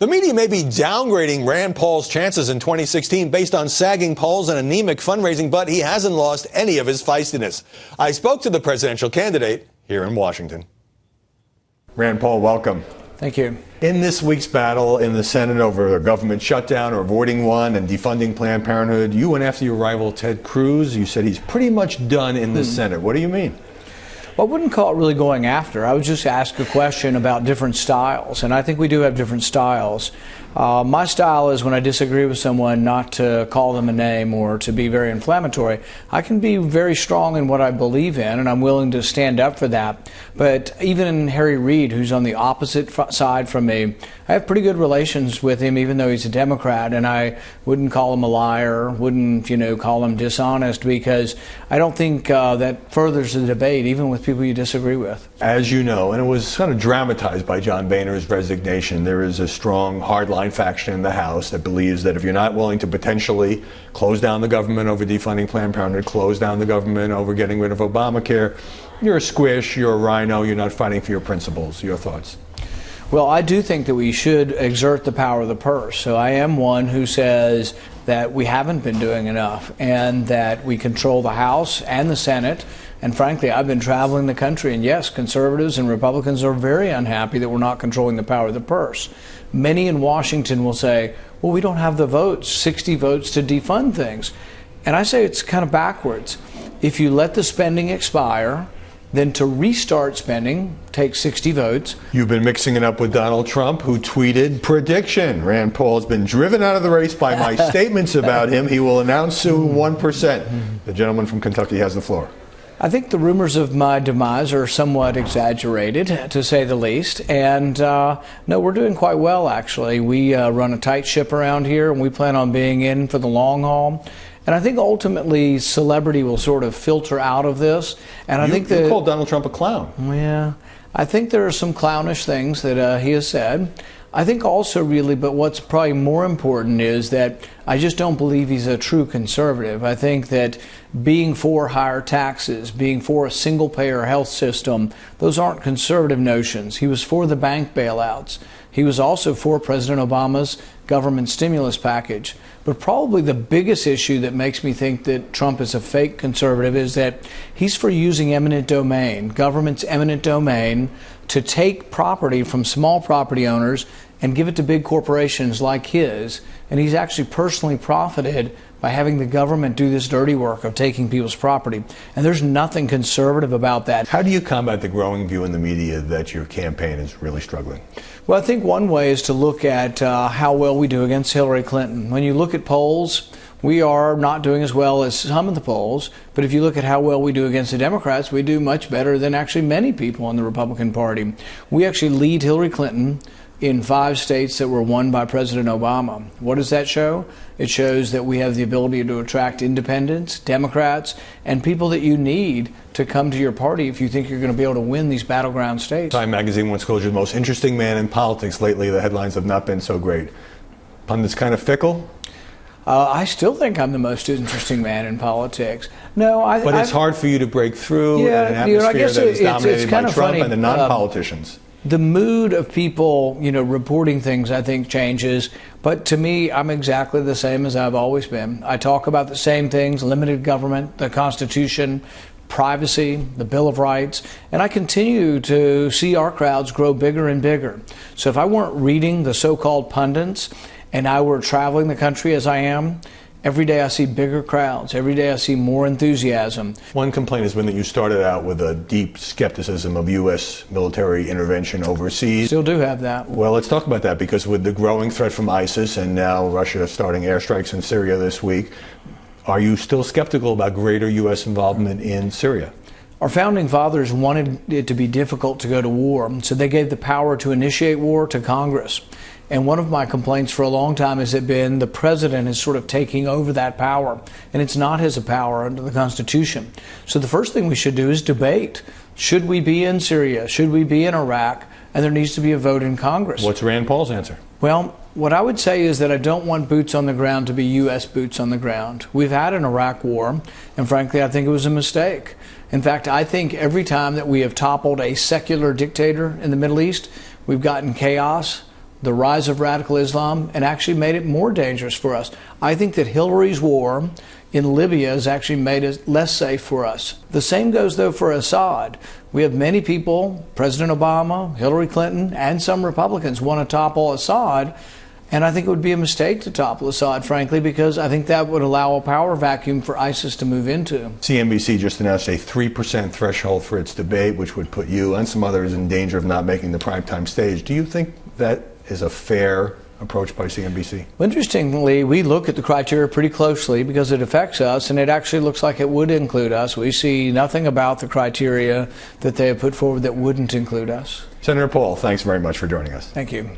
The media may be downgrading Rand Paul's chances in 2016 based on sagging polls and anemic fundraising, but he hasn't lost any of his feistiness. I spoke to the presidential candidate here in Washington. Rand Paul, welcome. Thank you. In this week's battle in the Senate over a government shutdown or avoiding one and defunding Planned Parenthood, you went after your rival Ted Cruz. You said he's pretty much done in the Senate. What do you mean? Well, I wouldn't call it really going after. I would just ask a question about different styles, and I think we do have different styles. My style is when I disagree with someone not to call them a name or to be very inflammatory. I can be very strong in what I believe in, and I'm willing to stand up for that. But even in Harry Reid, who's on the opposite side from me, I have pretty good relations with him, even though he's a Democrat, and I wouldn't call him a liar, wouldn't, call him dishonest, because I don't think that furthers the debate, even with people you disagree with. As you know, and it was kind of dramatized by John Boehner's resignation, there is a strong hardline faction in the House that believes that if you're not willing to potentially close down the government over defunding Planned Parenthood, close down the government over getting rid of Obamacare, you're a squish, you're a rhino, you're not fighting for your principles. Your thoughts? Well, I do think that we should exert the power of the purse. So I am one who says that we haven't been doing enough and that we control the House and the Senate. And frankly, I've been traveling the country, and yes, conservatives and Republicans are very unhappy that we're not controlling the power of the purse. Many in Washington will say, well, we don't have the votes, 60 votes to defund things. And I say it's kind of backwards. If you let the spending expire, then to restart spending takes 60 votes. You've been mixing it up with Donald Trump, who tweeted, prediction, Rand Paul has been driven out of the race by my statements about him. He will announce soon 1%. The gentleman from Kentucky has the floor. I think the rumors of my demise are somewhat exaggerated, to say the least. And no, we're doing quite well, actually. We run a tight ship around here, and we plan on being in for the long haul. And I think ultimately celebrity will sort of filter out of this. And I think that you called Donald Trump a clown. Yeah, I think there are some clownish things that he has said. I think also really, but what's probably more important is that I just don't believe he's a true conservative. I think that being for higher taxes, being for a single-payer health system, those aren't conservative notions. He was for the bank bailouts. He was also for President Obama's government stimulus package. But probably the biggest issue that makes me think that Trump is a fake conservative is that he's for using eminent domain, government's eminent domain, to take property from small property owners and give it to big corporations like his. And he's actually personally profited by having the government do this dirty work of taking people's property. And there's nothing conservative about that. How do you combat the growing view in the media that your campaign is really struggling? Well, I think one way is to look at how well we do against Hillary Clinton. When you look at polls, we are not doing as well as some of the polls, but if you look at how well we do against the Democrats, we do much better than actually many people in the Republican Party. We actually lead Hillary Clinton in 5 states that were won by President Obama. What does that show? It shows that we have the ability to attract independents, Democrats, and people that you need to come to your party if you think you're going to be able to win these battleground states. Time magazine once called you the most interesting man in politics. Lately, the headlines have not been so great. Pundits kind of fickle? I still think I'm the most interesting man in politics. No, But it's hard for you to break through in an atmosphere that is dominated by Trump funny. And the non-politicians. The mood of people, reporting things, I think, changes. But to me, I'm exactly the same as I've always been. I talk about the same things: limited government, the Constitution, privacy, the Bill of Rights, and I continue to see our crowds grow bigger and bigger. So if I weren't reading the so-called pundits and I were traveling the country as I am, every day I see bigger crowds. Every day I see more enthusiasm. One complaint has been that you started out with a deep skepticism of U.S. military intervention overseas. Still do have that. Well, let's talk about that, because with the growing threat from ISIS and now Russia starting airstrikes in Syria this week, are you still skeptical about greater U.S. involvement in Syria? Our founding fathers wanted it to be difficult to go to war, so they gave the power to initiate war to Congress. And one of my complaints for a long time has been the president is sort of taking over that power, and it's not his power under the Constitution. So the first thing we should do is debate. Should we be in Syria? Should we be in Iraq? And there needs to be a vote in Congress. What's Rand Paul's answer? Well, what I would say is that I don't want boots on the ground to be U.S. boots on the ground. We've had an Iraq war, and frankly, I think it was a mistake. In fact, I think every time that we have toppled a secular dictator in the Middle East, we've gotten chaos, the rise of radical Islam and actually made it more dangerous for us. I think that Hillary's war in Libya has actually made it less safe for us. The same goes, though, for Assad. We have many people, President Obama, Hillary Clinton, and some Republicans want to topple Assad. And I think it would be a mistake to topple Assad, frankly, because I think that would allow a power vacuum for ISIS to move into. CNBC just announced a 3% threshold for its debate, which would put you and some others in danger of not making the primetime stage. Do you think that is a fair approach by CNBC? Interestingly, we look at the criteria pretty closely because it affects us, and it actually looks like it would include us. We see nothing about the criteria that they have put forward that wouldn't include us. Senator Paul, thanks very much for joining us. Thank you.